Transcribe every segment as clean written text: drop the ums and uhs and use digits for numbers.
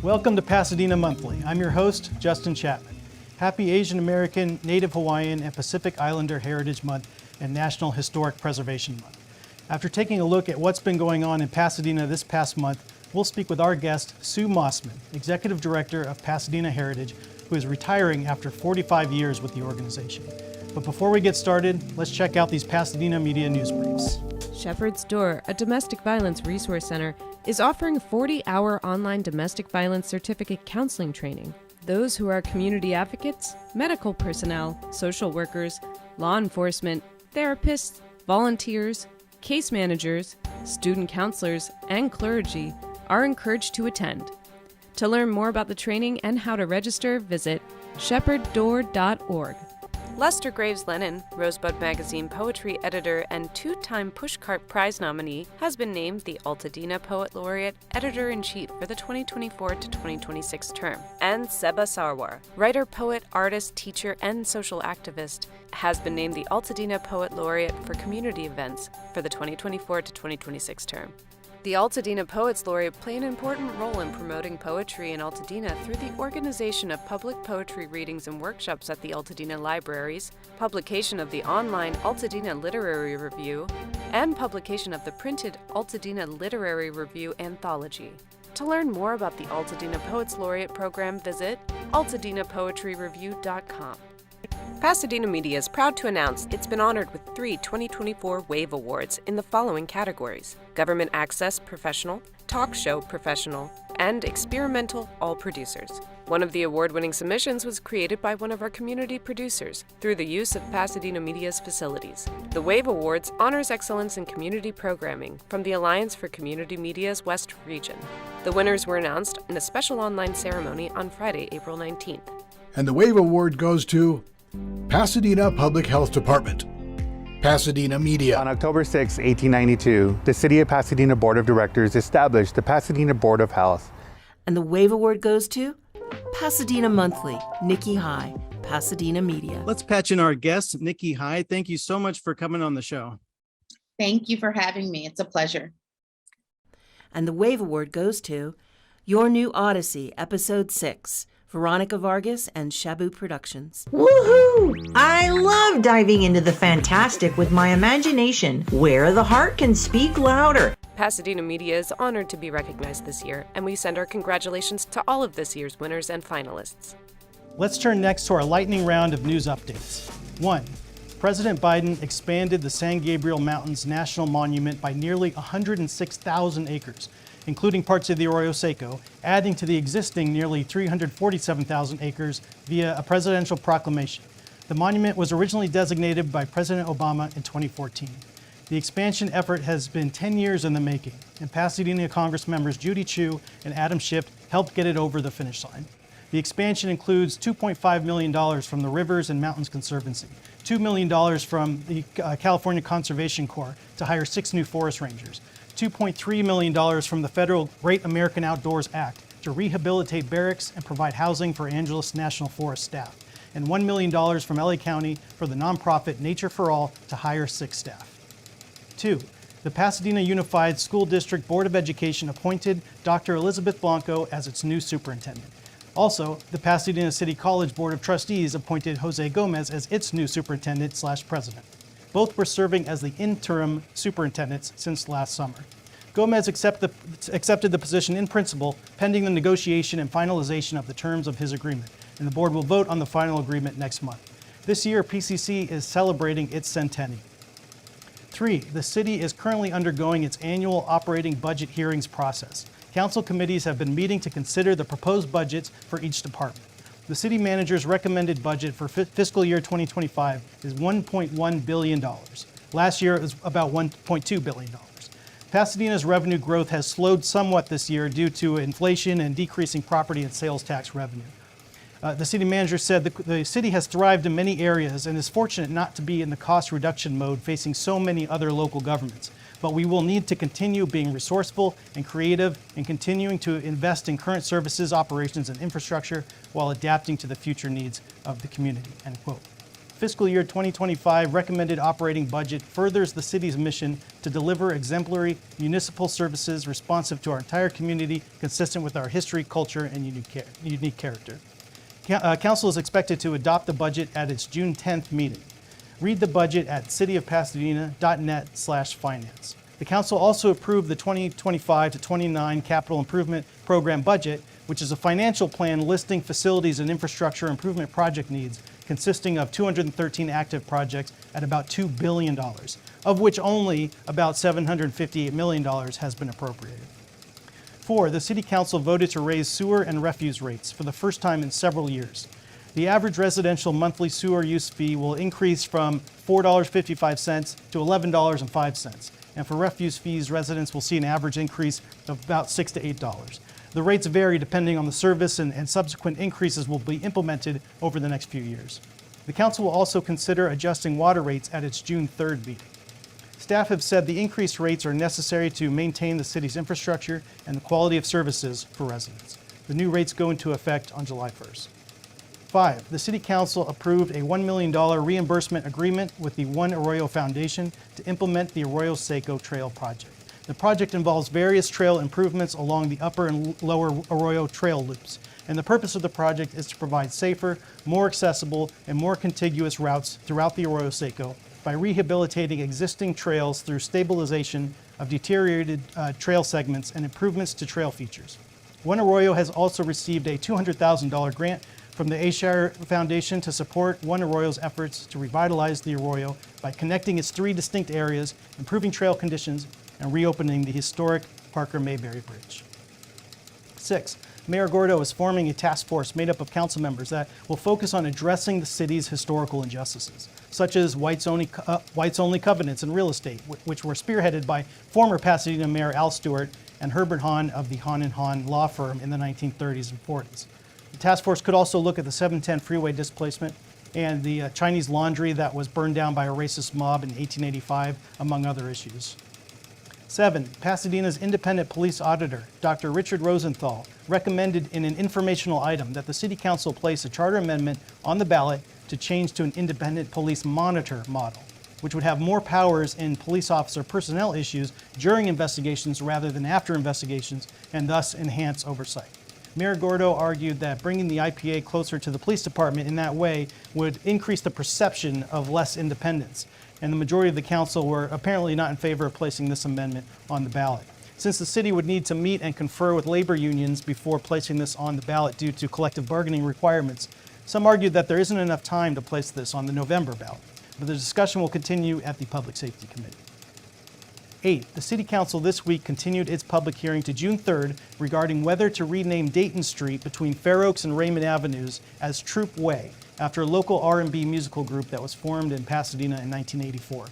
Welcome to Pasadena Monthly. I'm your host, Justin Chapman. Happy Asian American, Native Hawaiian, and Pacific Islander Heritage Month and National Historic Preservation Month. After taking a look at what's been going on in Pasadena this past month, we'll speak with our guest, Sue Mossman, Executive Director of Pasadena Heritage, who is retiring after 45 years with the organization. But before we get started, let's check out these Pasadena Media News Briefs. Shepherd's Door, a domestic violence resource center, is offering a 40-hour online domestic violence certificate counseling training. Those who are community advocates, medical personnel, social workers, law enforcement, therapists, volunteers, case managers, student counselors, and clergy are encouraged to attend. To learn more about the training and how to register, visit shepherddoor.org. Lester Graves Lennon, Rosebud Magazine poetry editor and two-time Pushcart Prize nominee, has been named the Altadena Poet Laureate Editor-in-Chief for the 2024 to 2026 term. And Seba Sarwar, writer, poet, artist, teacher, and social activist, has been named the Altadena Poet Laureate for community events for the 2024 to 2026 term. The Altadena Poets Laureate play an important role in promoting poetry in Altadena through the organization of public poetry readings and workshops at the Altadena libraries, publication of the online Altadena Literary Review, and publication of the printed Altadena Literary Review anthology. To learn more about the Altadena Poets Laureate program, visit altadenapoetryreview.com. Pasadena Media is proud to announce it's been honored with 3 2024 WAVE Awards in the following categories: Government Access Professional, Talk Show Professional, and Experimental All Producers. One of the award-winning submissions was created by one of our community producers through the use of Pasadena Media's facilities. The WAVE Awards honors excellence in community programming from the Alliance for Community Media's West Region. The winners were announced in a special online ceremony on Friday, April 19th. And the WAVE Award goes to Pasadena Public Health Department, Pasadena Media. On October 6, 1892, the City of Pasadena Board of Directors established the Pasadena Board of Health. And the WAVE Award goes to Pasadena Monthly, Nikki High, Pasadena Media. Let's patch in our guest, Nikki High. Thank you so much for coming on the show. Thank you for having me. It's a pleasure. And the WAVE Award goes to Your New Odyssey, Episode 6, Veronica Vargas and Shabu Productions. Woohoo! I love diving into the fantastic with my imagination, where the heart can speak louder. Pasadena Media is honored to be recognized this year, and we send our congratulations to all of this year's winners and finalists. Let's turn next to our lightning round of news updates. 1. President Biden expanded the San Gabriel Mountains National Monument by nearly 106,000 acres, including parts of the Arroyo Seco, adding to the existing nearly 347,000 acres via a presidential proclamation. The monument was originally designated by President Obama in 2014. The expansion effort has been 10 years in the making, and Pasadena Congress members Judy Chu and Adam Schiff helped get it over the finish line. The expansion includes $2.5 million from the Rivers and Mountains Conservancy, $2 million from the California Conservation Corps to hire 6 new forest rangers, $2.3 million from the federal Great American Outdoors Act to rehabilitate barracks and provide housing for Angeles National Forest staff, and $1 million from LA County for the nonprofit Nature for All to hire 6 staff. 2. The Pasadena Unified School District Board of Education appointed Dr. Elizabeth Blanco as its new superintendent. Also, the Pasadena City College Board of Trustees appointed Jose Gomez as its new superintendent/president. Both were serving as the interim superintendents since last summer. Gomez accepted the position in principle pending the negotiation and finalization of the terms of his agreement, and the board will vote on the final agreement next month. This year, PCC is celebrating its centennial. 3. The city is currently undergoing its annual operating budget hearings process. Council committees have been meeting to consider the proposed budgets for each department. The city manager's recommended budget for fiscal year 2025 is $1.1 billion. Last year it was about $1.2 billion. Pasadena's revenue growth has slowed somewhat this year due to inflation and decreasing property and sales tax revenue. The city manager said the city has thrived in many areas and is fortunate not to be in the cost reduction mode facing so many other local governments. But we will need to continue being resourceful and creative and continuing to invest in current services, operations, and infrastructure while adapting to the future needs of the community, end quote. Fiscal year 2025 recommended operating budget furthers the city's mission to deliver exemplary municipal services responsive to our entire community, consistent with our history, culture, and unique character. Council is expected to adopt the budget at its June 10th meeting. Read the budget at cityofpasadena.net/finance. The council also approved the 2025 to 29 capital improvement program budget, which is a financial plan listing facilities and infrastructure improvement project needs consisting of 213 active projects at about $2 billion, of which only about $758 million has been appropriated. 4, the City Council voted to raise sewer and refuse rates for the first time in several years. The average residential monthly sewer use fee will increase from $4.55 to $11.05. And for refuse fees, residents will see an average increase of about $6 to $8. The rates vary depending on the service, and subsequent increases will be implemented over the next few years. The council will also consider adjusting water rates at its June 3rd meeting. Staff have said the increased rates are necessary to maintain the city's infrastructure and the quality of services for residents. The new rates go into effect on July 1st. 5, the City Council approved a $1 million reimbursement agreement with the One Arroyo Foundation to implement the Arroyo Seco Trail project. The project involves various trail improvements along the upper and lower Arroyo trail loops, and the purpose of the project is to provide safer, more accessible, and more contiguous routes throughout the Arroyo Seco by rehabilitating existing trails through stabilization of deteriorated trail segments and improvements to trail features. One Arroyo has also received a $200,000 grant from the Ashire Foundation to support One Arroyo's efforts to revitalize the Arroyo by connecting its 3 distinct areas, improving trail conditions, and reopening the historic Parker-Mayberry Bridge. 6, Mayor Gordo is forming a task force made up of council members that will focus on addressing the city's historical injustices, such as whites-only covenants in real estate, which were spearheaded by former Pasadena Mayor Al Stewart and Herbert Hahn of the Hahn & Hahn law firm in the 1930s and 40s. The task force could also look at the 710 freeway displacement and the Chinese laundry that was burned down by a racist mob in 1885, among other issues. 7, Pasadena's independent police auditor, Dr. Richard Rosenthal, recommended in an informational item that the City Council place a charter amendment on the ballot to change to an independent police monitor model, which would have more powers in police officer personnel issues during investigations rather than after investigations, and thus enhance oversight. Mayor Gordo argued that bringing the IPA closer to the police department in that way would increase the perception of less independence, and the majority of the council were apparently not in favor of placing this amendment on the ballot. Since the city would need to meet and confer with labor unions before placing this on the ballot due to collective bargaining requirements, some argued that there isn't enough time to place this on the November ballot, but the discussion will continue at the Public Safety Committee. 8, the City Council this week continued its public hearing to June 3rd regarding whether to rename Dayton Street between Fair Oaks and Raymond Avenues as Troop Way, after a local R&B musical group that was formed in Pasadena in 1984.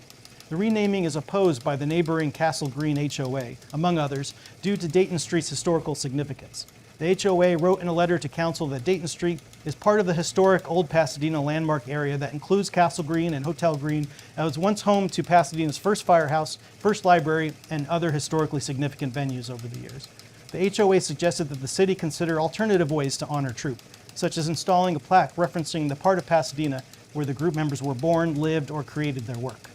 The renaming is opposed by the neighboring Castle Green HOA, among others, due to Dayton Street's historical significance. The HOA wrote in a letter to council that Dayton Street is part of the historic Old Pasadena landmark area that includes Castle Green and Hotel Green, and was once home to Pasadena's first firehouse, first library, and other historically significant venues over the years. The HOA suggested that the city consider alternative ways to honor Troop, such as installing a plaque referencing the part of Pasadena where the group members were born, lived, or created their work.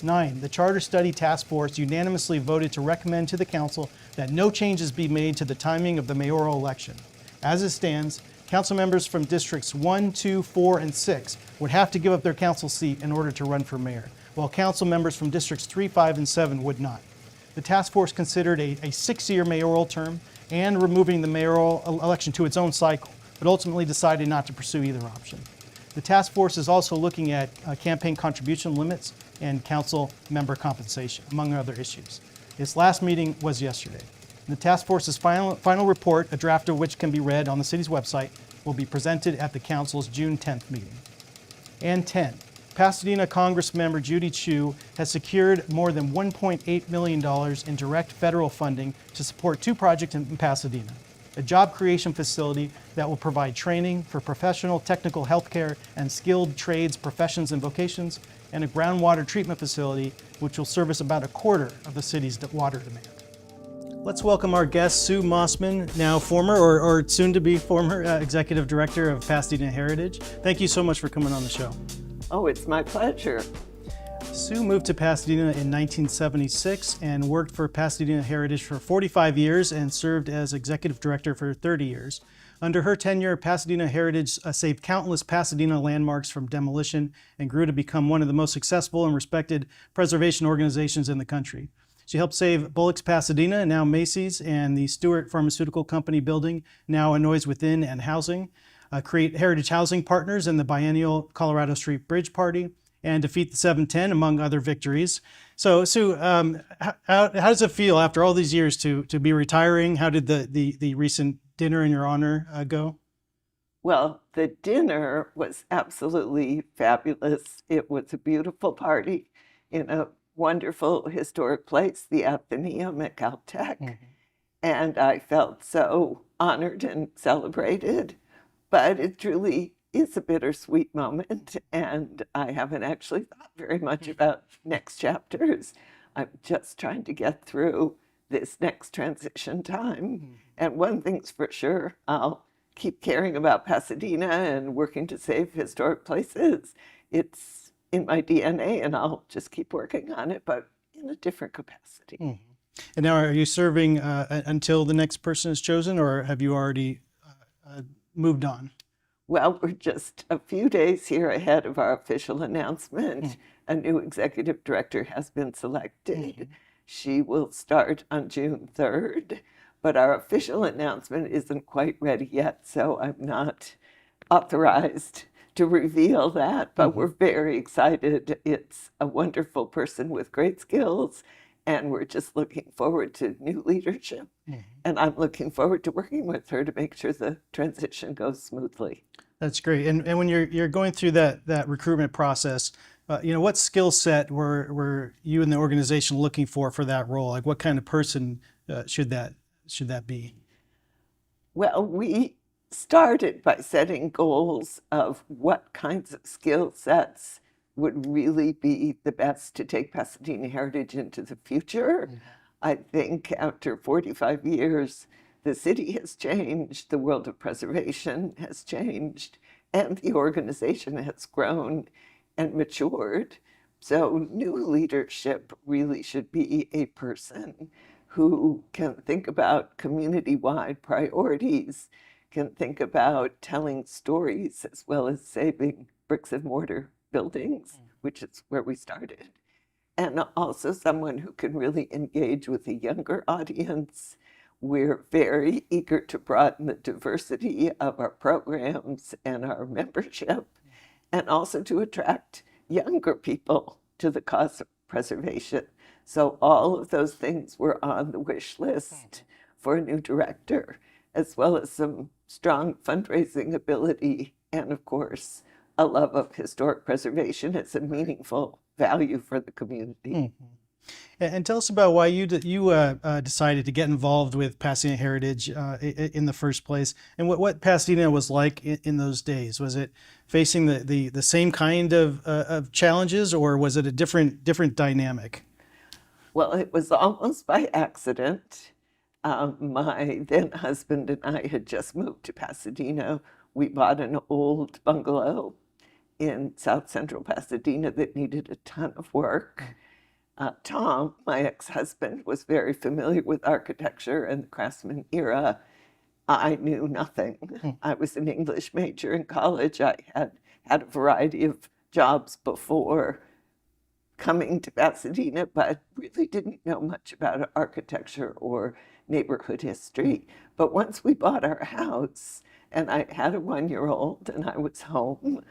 9, the Charter Study Task Force unanimously voted to recommend to the council that no changes be made to the timing of the mayoral election. As it stands, council members from districts 1, 2, 4, and 6 would have to give up their council seat in order to run for mayor, while council members from districts 3, 5, and 7 would not. The task force considered a 6-year mayoral term and removing the mayoral election to its own cycle, but ultimately decided not to pursue either option. The task force is also looking at campaign contribution limits and council member compensation, among other issues. Its last meeting was yesterday. The task force's final report, a draft of which can be read on the city's website, will be presented at the council's June 10th meeting. And 10, Pasadena Congressmember Judy Chu has secured more than $1.8 million in direct federal funding to support two projects in Pasadena: a job creation facility that will provide training for professional technical healthcare and skilled trades, professions, and vocations, and a groundwater treatment facility which will service about a quarter of the city's water demand. Let's welcome our guest, Sue Mossman, now former or soon to be former Executive Director of Pasadena Heritage. Thank you so much for coming on the show. Oh, it's my pleasure. Sue moved to Pasadena in 1976 and worked for Pasadena Heritage for 45 years and served as Executive Director for 30 years. Under her tenure, Pasadena Heritage saved countless Pasadena landmarks from demolition and grew to become one of the most successful and respected preservation organizations in the country. She helped save Bullock's Pasadena, now Macy's, and the Stewart Pharmaceutical Company building, now a Noise Within and Housing, create Heritage Housing Partners and the biennial Colorado Street Bridge Party, and defeat the 710, among other victories. So, Sue, how does it feel after all these years to be retiring? How did the recent dinner in your honor go? Well, the dinner was absolutely fabulous. It was a beautiful party in a wonderful historic place, the Athenaeum at Caltech. Mm-hmm. And I felt so honored and celebrated. But it truly is a bittersweet moment, and I haven't actually thought very much about next chapters. I'm just trying to get through this next transition time. And one thing's for sure, I'll keep caring about Pasadena and working to save historic places. It's in my DNA, and I'll just keep working on it, but in a different capacity. Mm-hmm. And now, are you serving until the next person is chosen, or have you already moved on? Well, we're just a few days here ahead of our official announcement. Mm. A new executive director has been selected. Mm-hmm. She will start on June 3rd, but our official announcement isn't quite ready yet, so I'm not authorized to reveal that, but we're very excited. It's a wonderful person with great skills, and we're just looking forward to new leadership. Mm-hmm. And I'm looking forward to working with her to make sure the transition goes smoothly. That's great. And when you're going through that recruitment process, what skill set were you and the organization looking for that role? Like, what kind of person should that be? Well, we started by setting goals of what kinds of skill sets would really be the best to take Pasadena Heritage into the future. Mm-hmm. I think after 45 years, the city has changed, the world of preservation has changed, and the organization has grown and matured. So new leadership really should be a person who can think about community-wide priorities, can think about telling stories as well as saving bricks and mortar buildings, which is where we started. And also someone who can really engage with a younger audience. We're very eager to broaden the diversity of our programs and our membership, and also to attract younger people to the cause of preservation. So all of those things were on the wish list for a new director, as well as some strong fundraising ability, and of course, a love of historic preservation as a meaningful value for the community. Mm-hmm. And tell us about why you decided to get involved with Pasadena Heritage in the first place, and what Pasadena was like in those days. Was it facing the same kind of challenges, or was it a different dynamic? Well, it was almost by accident. My then husband and I had just moved to Pasadena. We bought an old bungalow in South Central Pasadena that needed a ton of work. Tom, my ex-husband, was very familiar with architecture and the Craftsman era. I knew nothing. I was an English major in college. I had had a variety of jobs before coming to Pasadena, but really didn't know much about architecture or neighborhood history. But once we bought our house, and I had a 1-year-old and I was home,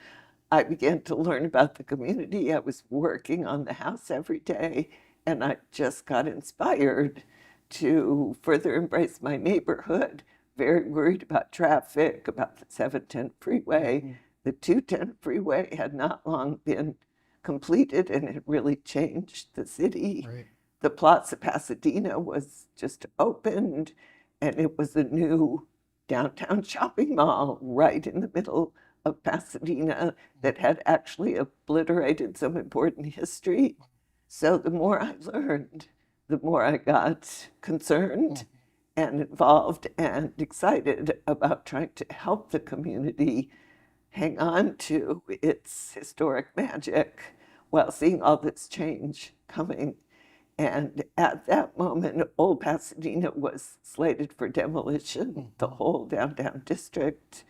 I began to learn about the community. I was working on the house every day, and I just got inspired to further embrace my neighborhood. Very worried about traffic, about the 710 freeway. Mm-hmm. The 210 freeway had not long been completed, and it really changed the city. Right. The Plaza Pasadena was just opened, and it was a new downtown shopping mall right in the middle of Pasadena that had actually obliterated some important history. So the more I learned, the more I got concerned and involved and excited about trying to help the community hang on to its historic magic while seeing all this change coming. And at that moment, old Pasadena was slated for demolition, the whole downtown district.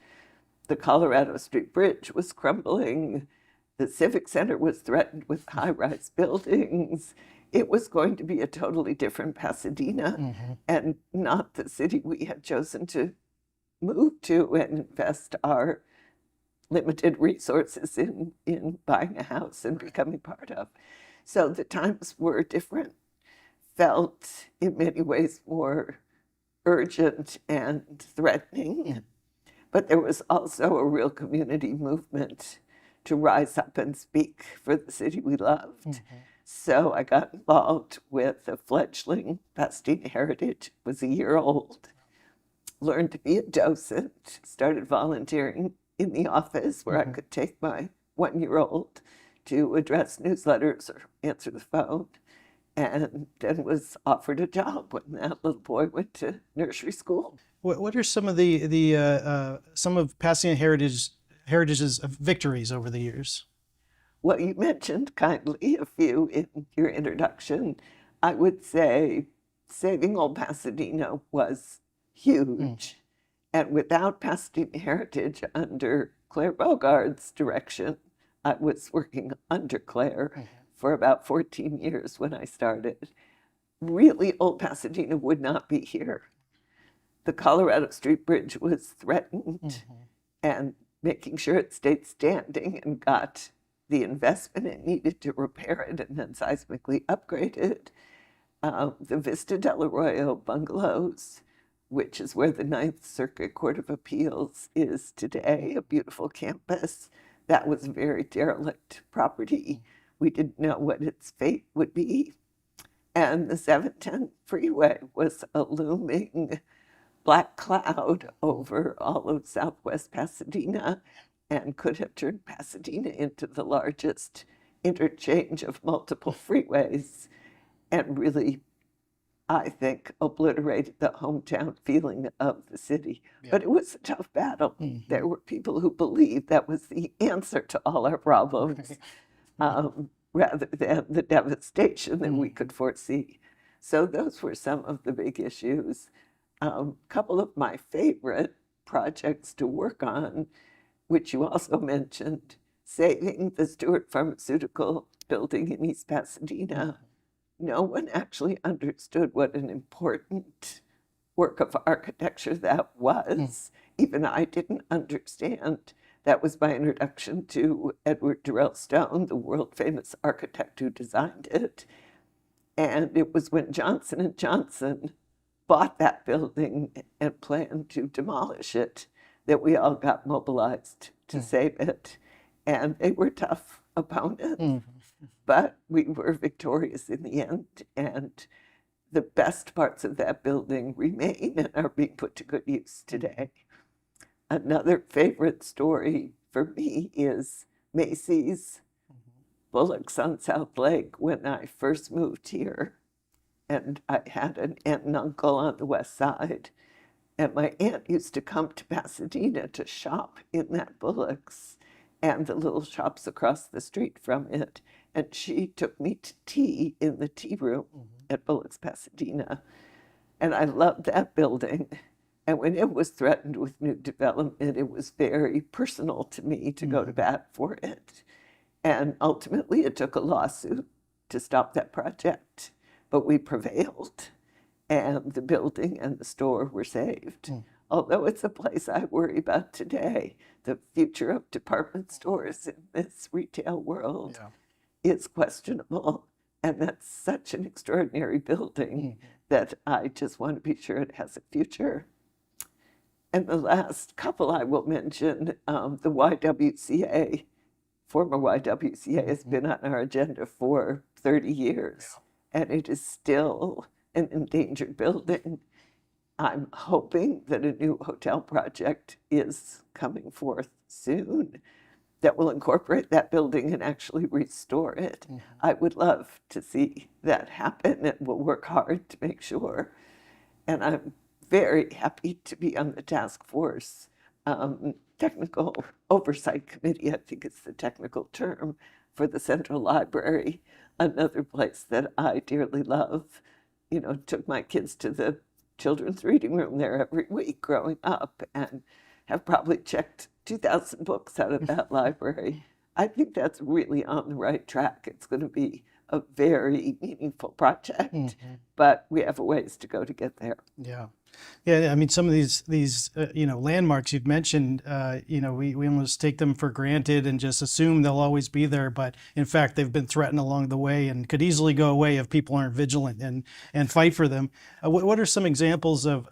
The Colorado Street Bridge was crumbling. The Civic Center was threatened with high-rise buildings. It was going to be a totally different Pasadena and not the city we had chosen to move to and invest our limited resources in buying a house and becoming part of. So the times were different, felt in many ways more urgent and threatening. But there was also a real community movement to rise up and speak for the city we loved. So I got involved with a fledgling Pasadena Heritage, was a year old, learned to be a docent, started volunteering in the office where I could take my 1-year-old to address newsletters or answer the phone, and then was offered a job when that little boy went to nursery school. What are some of some of Pasadena Heritage's victories over the years? Well, you mentioned kindly a few in your introduction. I would say saving old Pasadena was huge. And without Pasadena Heritage under Claire Bogard's direction, I was working under Claire for about 14 years when I started. Really, old Pasadena would not be here. The Colorado Street Bridge was threatened, and making sure it stayed standing and got the investment it needed to repair it and then seismically upgrade it. The Vista del Arroyo bungalows, which is where the Ninth Circuit Court of Appeals is today, a beautiful campus. That was very derelict property. We didn't know what its fate would be. And the 710 freeway was a looming black cloud over all of Southwest Pasadena and could have turned Pasadena into the largest interchange of multiple freeways and really, I think, obliterated the hometown feeling of the city. But it was a tough battle. There were people who believed that was the answer to all our problems, rather than the devastation that we could foresee. So those were some of the big issues. A couple of my favorite projects to work on, which you also mentioned, saving the Stewart Pharmaceutical building in East Pasadena. No one actually understood what an important work of architecture that was. Even I didn't understand. That was my introduction to Edward Durrell Stone, the world-famous architect who designed it. And it was when Johnson & Johnson bought that building and planned to demolish it that we all got mobilized to save it. And they were tough opponents, but we were victorious in the end. And the best parts of that building remain and are being put to good use today. Another favorite story for me is Macy's Bullocks on South Lake. When I first moved here, and I had an aunt and uncle on the west side, and my aunt used to come to Pasadena to shop in that Bullocks and the little shops across the street from it. And she took me to tea in the tea room at Bullocks, Pasadena. And I loved that building. And when it was threatened with new development, it was very personal to me to go to bat for it. And ultimately, it took a lawsuit to stop that project. But we prevailed, and the building and the store were saved. Although it's a place I worry about today, the future of department stores in this retail world is questionable. And that's such an extraordinary building that I just want to be sure it has a future. And the last couple I will mention, the YWCA former YWCA has been on our agenda for 30 years, and it is still an endangered building. I'm hoping that a new hotel project is coming forth soon that will incorporate that building and actually restore it. I would love to see that happen, and we'll work hard to make sure. And I'm very happy to be on the task force technical oversight committee, I think it's the technical term, for the Central Library, another place that I dearly love. You know, took my kids to the children's reading room there every week growing up and have probably checked 2,000 books out of that library. I think that's really on the right track. It's going to be a very meaningful project, but we have a ways to go to get there. Yeah. Yeah, I mean, some of these landmarks you've mentioned, we almost take them for granted and just assume they'll always be there. But in fact, they've been threatened along the way and could easily go away if people aren't vigilant and fight for them. What are some examples of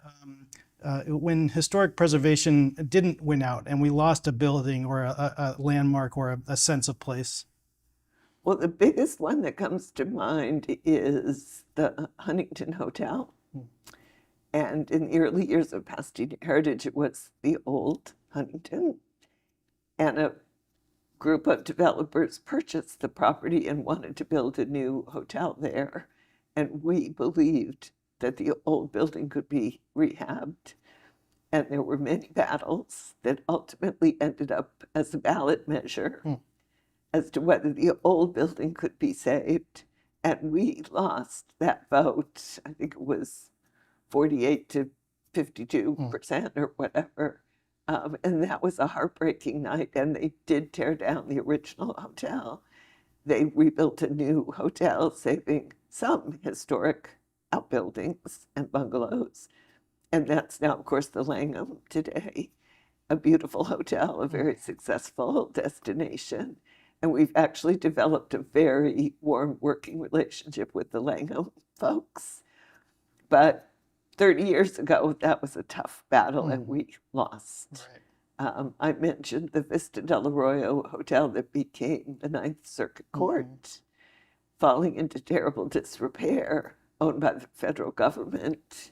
when historic preservation didn't win out and we lost a building or a landmark or a sense of place? Well, the biggest one that comes to mind is the Huntington Hotel. And in the early years of Pasadena Heritage, it was the old Huntington. And a group of developers purchased the property and wanted to build a new hotel there. And we believed that the old building could be rehabbed. And there were many battles that ultimately ended up as a ballot measure as to whether the old building could be saved. And we lost that vote. I think it was 48 to 52% or whatever. And that was a heartbreaking night. And they did tear down the original hotel. They rebuilt a new hotel, saving some historic outbuildings and bungalows. And that's now, of course, the Langham today, a beautiful hotel, a very successful destination. And we've actually developed a very warm working relationship with the Langham folks. But 30 years ago, that was a tough battle and we lost. Right. I mentioned the Vista del Arroyo Hotel that became the Ninth Circuit Court, falling into terrible disrepair, owned by the federal government.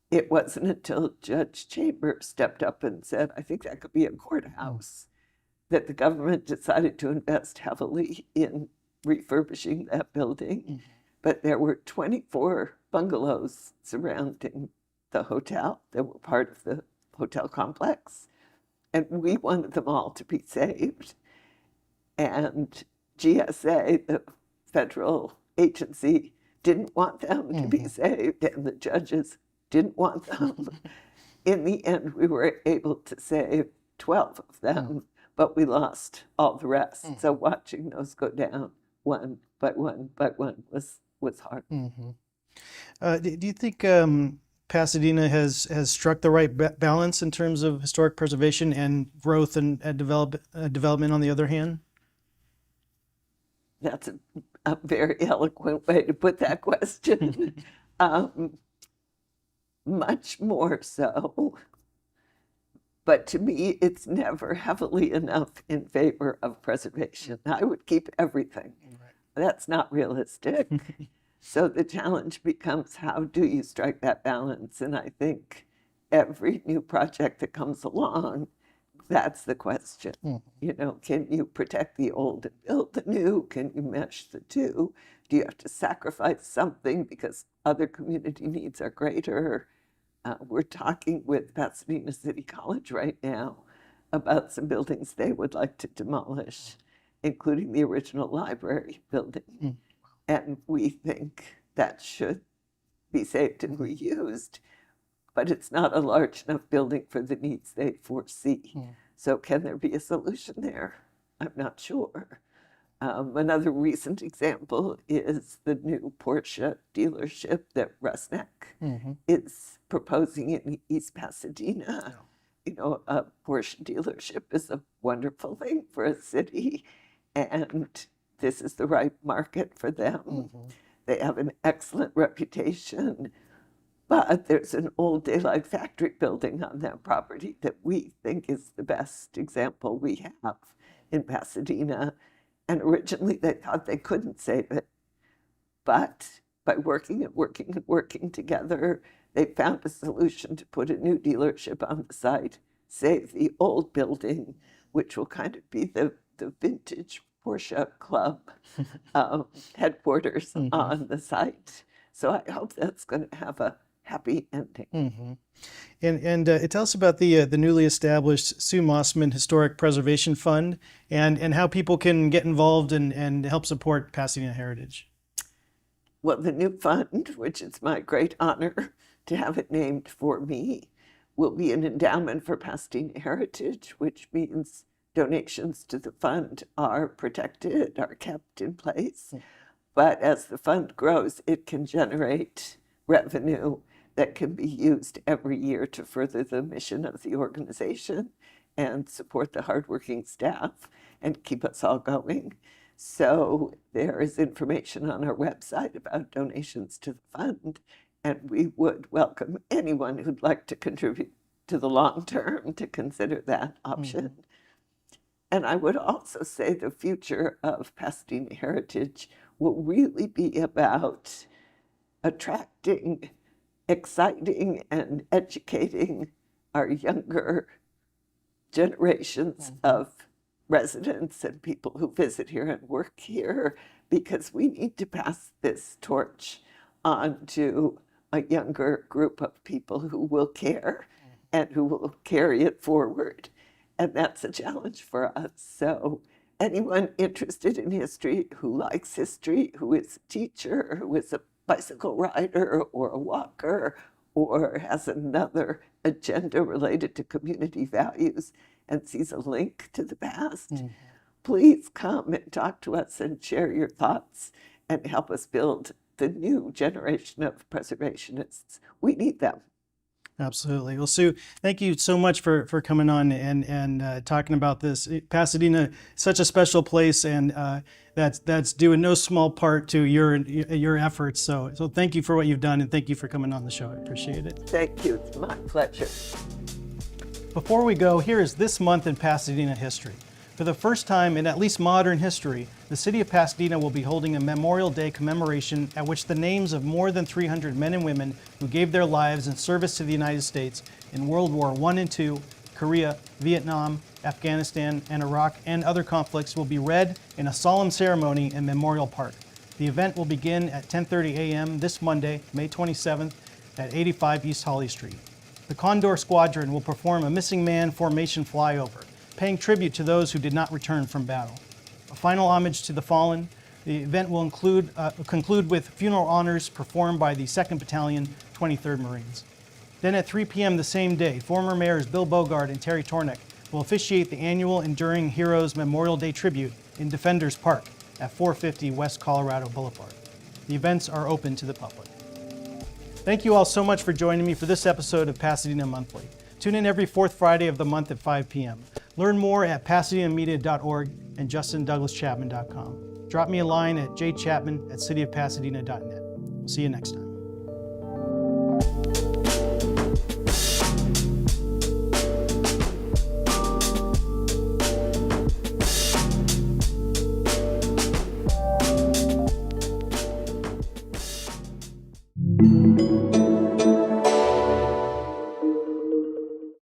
It wasn't until Judge Chambers stepped up and said, I think that could be a courthouse, that the government decided to invest heavily in refurbishing that building. But there were 24 bungalows surrounding the hotel that were part of the hotel complex. And we wanted them all to be saved. And GSA, the federal agency, didn't want them to be saved, and the judges didn't want them. In the end, we were able to save 12 of them, but we lost all the rest. So watching those go down one by one by one was hard. Do you think Pasadena has struck the right balance in terms of historic preservation and growth and development on the other hand? That's a very eloquent way to put that question. Much more so. But to me, it's never heavily enough in favor of preservation. I would keep everything. That's not realistic. So the challenge becomes, how do you strike that balance? And I think every new project that comes along, that's the question. You know, can you protect the old and build the new? Can you mesh the two? Do you have to sacrifice something because other community needs are greater? We're talking with Pasadena City College right now about some buildings they would like to demolish, including the original library building. And we think that should be saved and reused, but it's not a large enough building for the needs they foresee. So can there be a solution there? I'm not sure. Another recent example is the new Porsche dealership that Rusnak is proposing in East Pasadena. You know, a Porsche dealership is a wonderful thing for a city, and this is the right market for them. They have an excellent reputation, but there's an old daylight factory building on that property that we think is the best example we have. in Pasadena. And originally they thought they couldn't save it. But by working and working and working together, they found a solution to put a new dealership on the site, save the old building, which will kind of be the vintage Porsche Club headquarters on the site. So I hope that's going to have a happy ending. And tell us about the newly established Sue Mossman Historic Preservation Fund and how people can get involved and help support Pasadena Heritage. Well, the new fund, which is my great honor to have it named for me, will be an endowment for Pasadena Heritage, which means donations to the fund are protected, are kept in place. But as the fund grows, it can generate revenue that can be used every year to further the mission of the organization and support the hardworking staff and keep us all going. So there is information on our website about donations to the fund, and we would welcome anyone who'd like to contribute to the long term to consider that option. And I would also say the future of Pasadena Heritage will really be about attracting, exciting, and educating our younger generations of residents and people who visit here and work here, because we need to pass this torch on to a younger group of people who will care and who will carry it forward. And that's a challenge for us. So anyone interested in history, who likes history, who is a teacher, who is a bicycle rider or a walker, or has another agenda related to community values and sees a link to the past, please come and talk to us and share your thoughts and help us build the new generation of preservationists. We need them. Absolutely. Well, Sue, thank you so much for coming on and talking about this. Pasadena, such a special place, and that's due in no small part to your efforts. So thank you for what you've done, and thank you for coming on the show. I appreciate it. Thank you. It's my pleasure. Before we go, here is this month in Pasadena history. For the first time in at least modern history, the city of Pasadena will be holding a Memorial Day commemoration at which the names of more than 300 men and women who gave their lives in service to the United States in World War I and II, Korea, Vietnam, Afghanistan, and Iraq, and other conflicts will be read in a solemn ceremony in Memorial Park. The event will begin at 10:30 a.m. this Monday, May 27th, at 85 East Holly Street. The Condor Squadron will perform a missing man formation flyover, paying tribute to those who did not return from battle. A final homage to the fallen. The event will conclude with funeral honors performed by the 2nd Battalion, 23rd Marines. Then at 3 p.m. the same day, former mayors Bill Bogard and Terry Tornick will officiate the annual Enduring Heroes Memorial Day tribute in Defenders Park at 450 West Colorado Boulevard. The events are open to the public. Thank you all so much for joining me for this episode of Pasadena Monthly. Tune in every 4th Friday of the month at 5 p.m. Learn more at pasadenamedia.org and justindouglaschapman.com. Drop me a line at jchapman@cityofpasadena.net. See you next time.